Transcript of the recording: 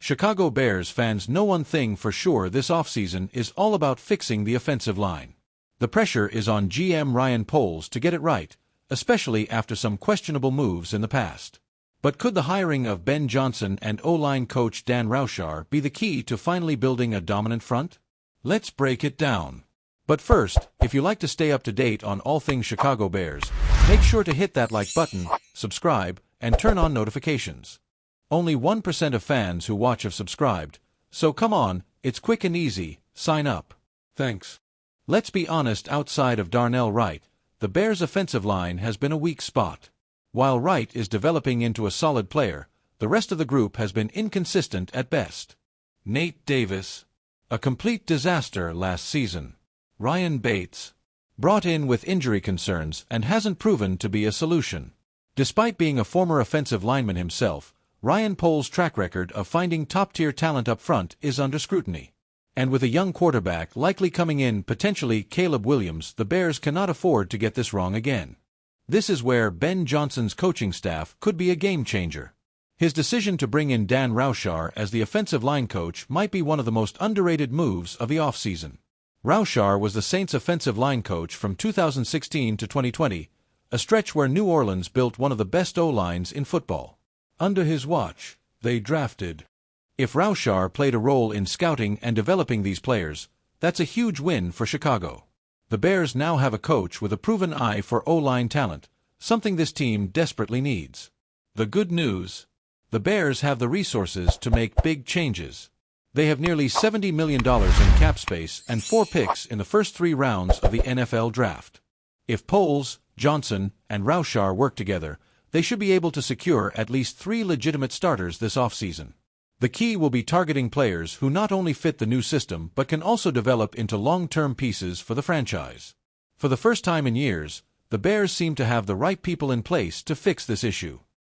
Chicago Bears fans know one thing for sure: this offseason is all about fixing the offensive line. The pressure is on GM Ryan Poles to get it right, especially after some questionable moves in the past. But could the hiring of Ben Johnson and O-line coach Dan Roushar be the key to finally building a dominant front? Let's break it down. But first, if you like to stay up to date on all things Chicago Bears, make sure to hit that like button, subscribe, and turn on notifications. Only 1% of fans who watch have subscribed, so come on, it's quick and easy, sign up. Thanks. Let's be honest, outside of Darnell Wright, the Bears' offensive line has been a weak spot. While Wright is developing into a solid player, the rest of the group has been inconsistent at best. Nate Davis, a complete disaster last season. Ryan Bates, brought in with injury concerns and hasn't proven to be a solution. Despite being a former offensive lineman himself, Ryan Poles' track record of finding top-tier talent up front is under scrutiny. And with a young quarterback likely coming in, potentially Caleb Williams, the Bears cannot afford to get this wrong again. This is where Ben Johnson's coaching staff could be a game-changer. His decision to bring in Dan Roushar as the offensive line coach might be one of the most underrated moves of the offseason. Roushar was the Saints' offensive line coach from 2016 to 2020, a stretch where New Orleans built one of the best O-lines in football. Under his watch, they drafted. If Roushar played a role in scouting and developing these players, that's a huge win for Chicago. The Bears now have a coach with a proven eye for O-line talent, something this team desperately needs. The good news: the Bears have the resources to make big changes. They have nearly $70 million in cap space and 4 picks in the first 3 rounds of the NFL draft. If Poles, Johnson, and Roushar work together, they should be able to secure at least 3 legitimate starters this offseason. The key will be targeting players who not only fit the new system but can also develop into long-term pieces for the franchise. For the first time in years, the Bears seem to have the right people in place to fix this issue.